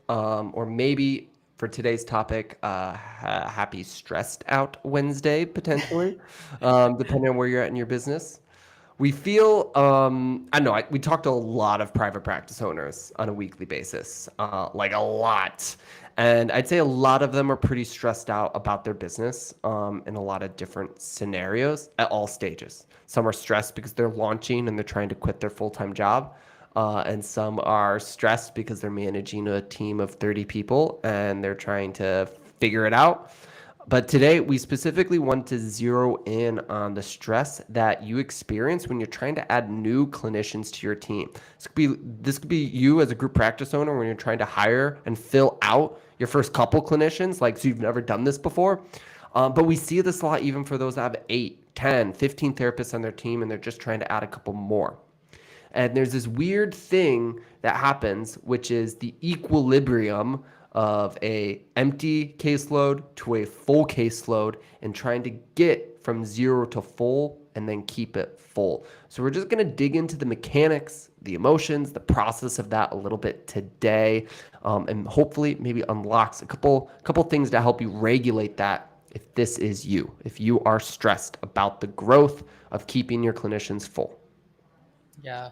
or maybe for today's topic, happy stressed out Wednesday, potentially, depending on where you're at in your business. We feel, I know, we talk to a lot of private practice owners on a weekly basis, like a lot. And I'd say a lot of them are pretty stressed out about their business in a lot of different scenarios at all stages. Some are stressed because they're launching and they're trying to quit their full time job. And some are stressed because they're managing a team of 30 people and they're trying to figure it out. But today, we specifically want to zero in on the stress that you experience when you're trying to add new clinicians to your team. This could be you as a group practice owner when you're trying to hire and fill out your first couple clinicians, like so you've never done this before. But we see this a lot even for those that have 8, 10, 15 therapists on their team and they're just trying to add a couple more. And there's this weird thing that happens, which is the equilibrium of a empty caseload to a full caseload and trying to get from 0 to full and then keep it full. So we're just going to dig into the mechanics, the emotions, the process of that a little bit today, and hopefully maybe unlocks a couple things to help you regulate that if this is you, if you are stressed about the growth of keeping your clinicians full. Yeah.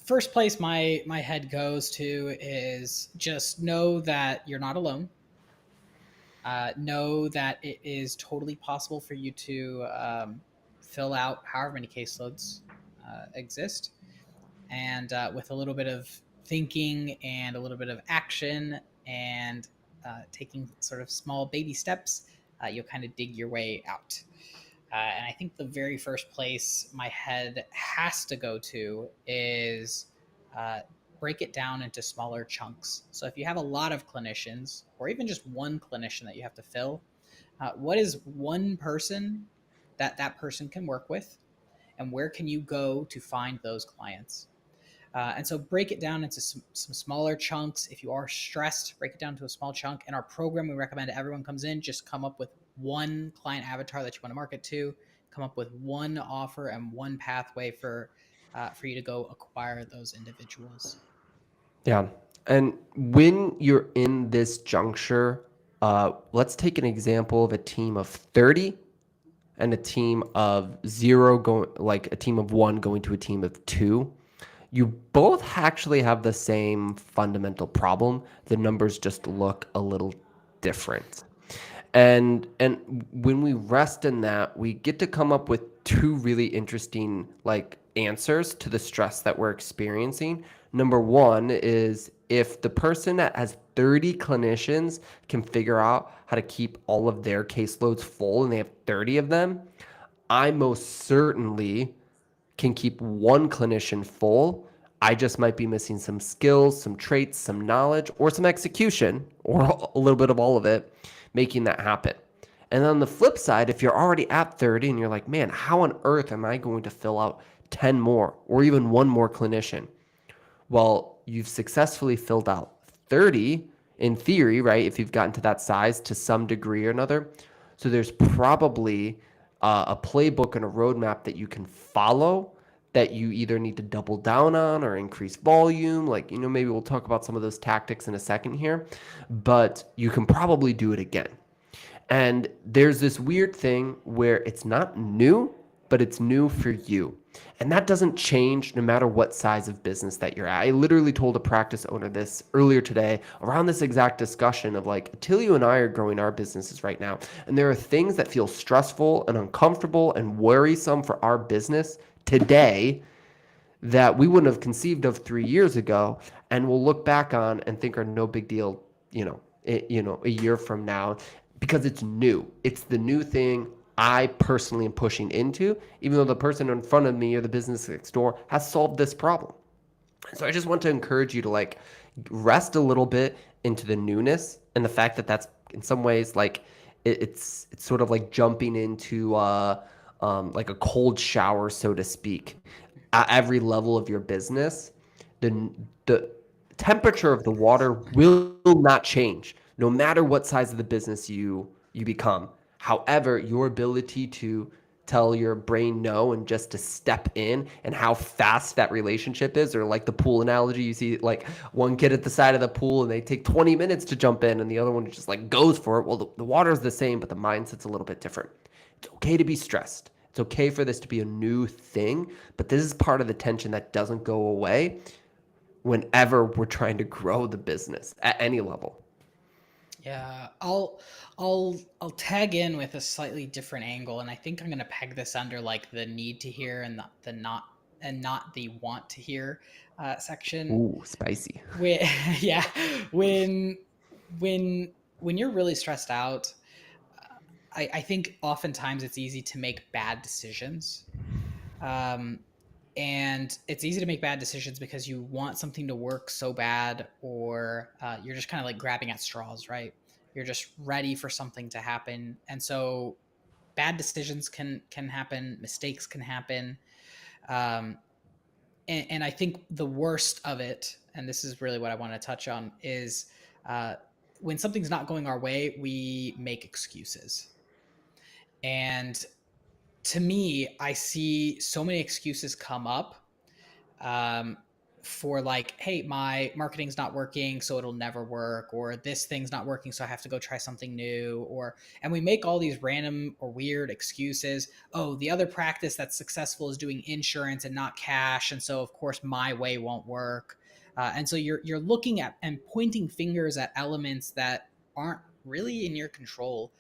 First place my head goes to is just know that you're not alone. Know that it is totally possible for you to fill out however many caseloads exist, and with a little bit of thinking and a little bit of action and taking sort of small baby steps, you'll kind of dig your way out. And I think the very first place my head has to go to is uh, break it down into smaller chunks. So if you have a lot of clinicians, or even just one clinician that you have to fill, what is one person that that person can work with, and where can you go to find those clients? And so break it down into some smaller chunks. If you are stressed, break it down to a small chunk. In our program, we recommend everyone comes in, just come up with one client avatar that you want to market to, come up with one offer and one pathway for you to go acquire those individuals. Yeah. And when you're in this juncture, let's take an example of a team of 30 and a team of 0 going, like a team of 1 going to a team of 2. You both actually have the same fundamental problem. The numbers just look a little different. And when we rest in that, we get to come up with two really interesting like answers to the stress that we're experiencing. Number one is if the person that has 30 clinicians can figure out how to keep all of their caseloads full and they have 30 of them, I most certainly can keep one clinician full. I just might be missing some skills, some traits, some knowledge, or some execution, or a little bit of all of it, making that happen. And on the flip side, if you're already at 30 and you're like, man, how on earth am I going to fill out 10 more or even one more clinician? Well, you've successfully filled out 30 in theory, right? If you've gotten to that size to some degree or another. So there's probably a playbook and a roadmap that you can follow that you either need to double down on or increase volume. Like, maybe we'll talk about some of those tactics in a second here, but you can probably do it again. And there's this weird thing where it's not new, but it's new for you. And that doesn't change no matter what size of business that you're at. I literally told a practice owner this earlier today around this exact discussion of like, Attilio and I are growing our businesses right now. And there are things that feel stressful and uncomfortable and worrisome for our business today that we wouldn't have conceived of 3 years ago and we'll look back on and think are no big deal, a year from now because it's new. It's the new thing I personally am pushing into, even though the person in front of me or the business next door has solved this problem. So I just want to encourage you to like rest a little bit into the newness and the fact that that's in some ways like it's sort of like jumping into like a cold shower, so to speak. At every level of your business, the temperature of the water will not change, no matter what size of the business you become. However, your ability to tell your brain no and just to step in, and how fast that relationship is. Or like the pool analogy, you see like one kid at the side of the pool and they take 20 minutes to jump in and the other one just like goes for it. Well, the water is the same, but the mindset's a little bit different. It's okay to be stressed. It's okay for this to be a new thing, but this is part of the tension that doesn't go away whenever we're trying to grow the business at any level. Yeah, I'll tag in with a slightly different angle, and I think I'm gonna peg this under like the need to hear and the not and not the want to hear section. Ooh, spicy. When yeah, when when you're really stressed out, I think oftentimes it's easy to make bad decisions. Um, and it's easy to make bad decisions because you want something to work so bad, or you're just kind of like grabbing at straws, right? You're just ready for something to happen, and so bad decisions can happen, mistakes can happen, um, and I think the worst of it, and this is really what I want to touch on, is uh, when something's not going our way, we make excuses. And to me, I see so many excuses come up um, for like, hey, my marketing's not working, so it'll never work, or this thing's not working, so I have to go try something new, and we make all these random or weird excuses. Oh, the other practice that's successful is doing insurance and not cash, and so of course my way won't work. And so you're looking at and pointing fingers at elements that aren't really in your control,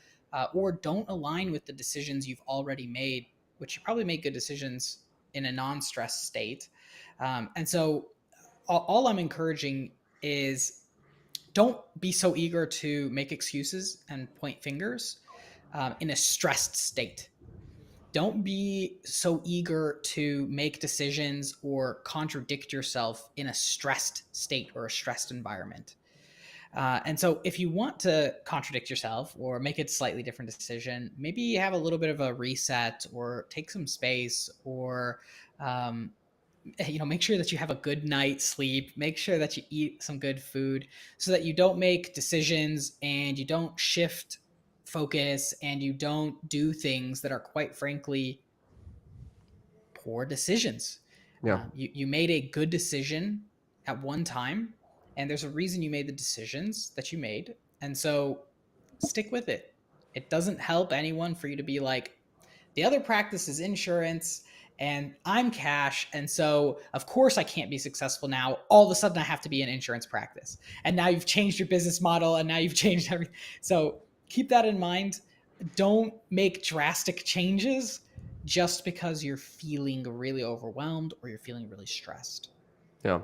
or don't align with the decisions you've already made, which you probably make good decisions in a non-stress state. And so all I'm encouraging is don't be so eager to make excuses and point fingers in a stressed state. Don't be so eager to make decisions or contradict yourself in a stressed state or a stressed environment. And so, if you want to contradict yourself or make a slightly different decision, maybe have a little bit of a reset or take some space, or um, make sure that you have a good night's sleep, make sure that you eat some good food, so that you don't make decisions and you don't shift focus and you don't do things that are quite frankly poor decisions. Yeah. You made a good decision at one time, and there's a reason you made the decisions that you made, and so stick with it. It doesn't help anyone for you to be like, the other practice is insurance and I'm cash. And so, of course, I can't be successful now. All of a sudden, I have to be an insurance practice. And now you've changed your business model and now you've changed everything. So, keep that in mind. Don't make drastic changes just because you're feeling really overwhelmed or you're feeling really stressed. Yeah.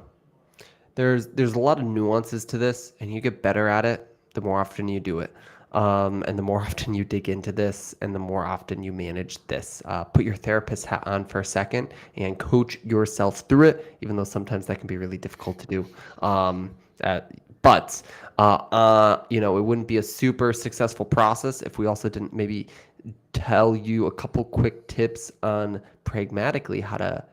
There's a lot of nuances to this, and you get better at it the more often you do it, and the more often you dig into this, and the more often you manage this. Put your therapist hat on for a second and coach yourself through it, even though sometimes that can be really difficult to do. Uh, but it wouldn't be a super successful process if we also didn't maybe tell you a couple quick tips on pragmatically how to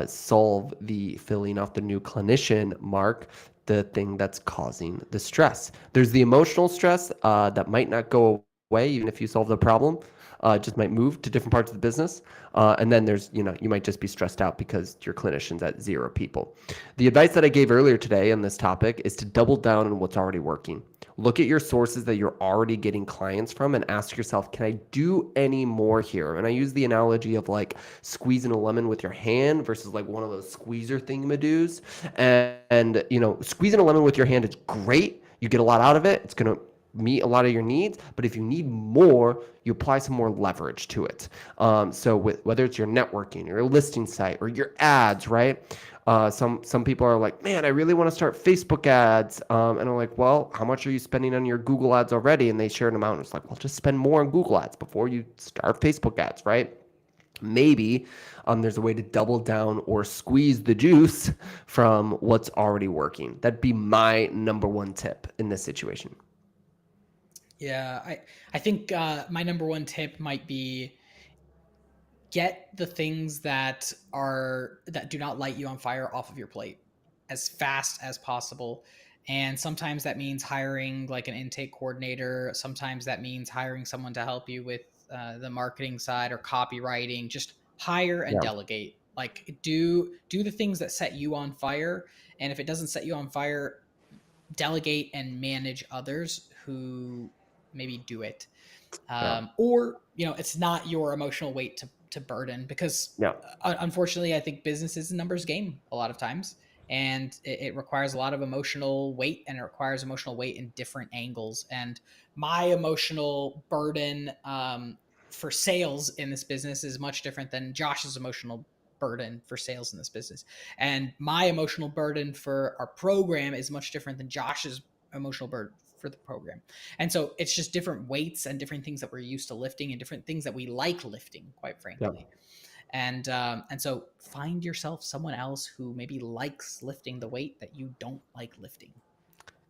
solve the filling out the new clinician mark, the thing that's causing the stress. There's the emotional stress that might not go away even if you solve the problem. It just might move to different parts of the business. And then there's, you might just be stressed out because your clinician's at 0 people. The advice that I gave earlier today on this topic is to double down on what's already working. Look at your sources that you're already getting clients from and ask yourself, can I do any more here? And I use the analogy of like squeezing a lemon with your hand versus like one of those squeezer thingamadoos. And squeezing a lemon with your hand is great. You get a lot out of it. It's going to meet a lot of your needs. But if you need more, you apply some more leverage to it. So whether it's your networking, your listing site, or your ads, right? Some people are like, man, I really want to start Facebook ads. And I'm like, well, how much are you spending on your Google ads already? And they share an amount. It's like, well, just spend more on Google ads before you start Facebook ads, right? Maybe there's a way to double down or squeeze the juice from what's already working. That'd be my number one tip in this situation. Yeah, I think my number one tip might be get the things that do not light you on fire off of your plate as fast as possible. And sometimes that means hiring like an intake coordinator. Sometimes that means hiring someone to help you with the marketing side or copywriting, just hire and Yeah. delegate. Like do the things that set you on fire, and if it doesn't set you on fire, delegate and manage others who maybe do it. Yeah. Or it's not your emotional weight to burden, because Yeah. unfortunately I think business is a numbers game a lot of times, and it requires a lot of emotional weight, and it requires emotional weight in different angles. And my emotional burden for sales in this business is much different than Josh's emotional burden for sales in this business, and my emotional burden for our program is much different than Josh's emotional burden for the program. And so it's just different weights and different things that we're used to lifting and different things that we like lifting, quite Yeah. frankly. And so find yourself someone else who maybe likes lifting the weight that you don't like lifting.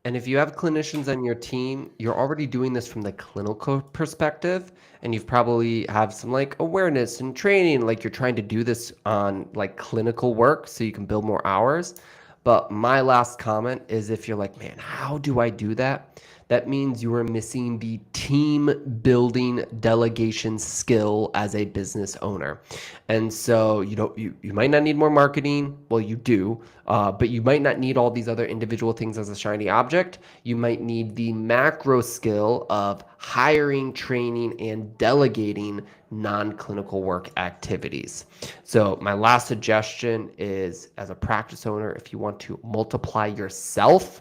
And if you have clinicians on your team, you're already doing this from the clinical perspective, and you've probably have some like awareness and training, like you're trying to do this on like clinical work so you can build more hours. But my last comment is if you're like, man, how do I do that? That means you are missing the team building delegation skill as a business owner. And so you might not need more marketing. Well, you do, but you might not need all these other individual things as a shiny object. You might need the macro skill of hiring, training, and delegating non-clinical work activities. So my last suggestion is, as a practice owner, if you want to multiply yourself,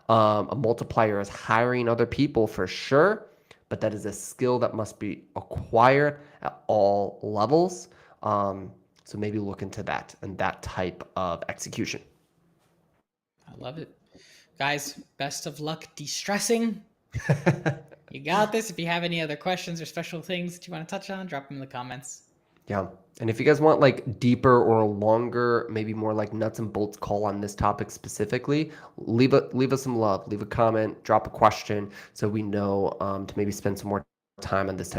a multiplier is hiring other people for sure, but that is a skill that must be acquired at all levels. So maybe look into that and that type of execution. I love it. Guys, best of luck de-stressing. You got this. If you have any other questions or special things that you want to touch on, drop them in the comments. Yeah. And if you guys want like deeper or longer, maybe more like nuts and bolts call on this topic specifically, leave us some love, leave a comment, drop a question so we know to maybe spend some more time on this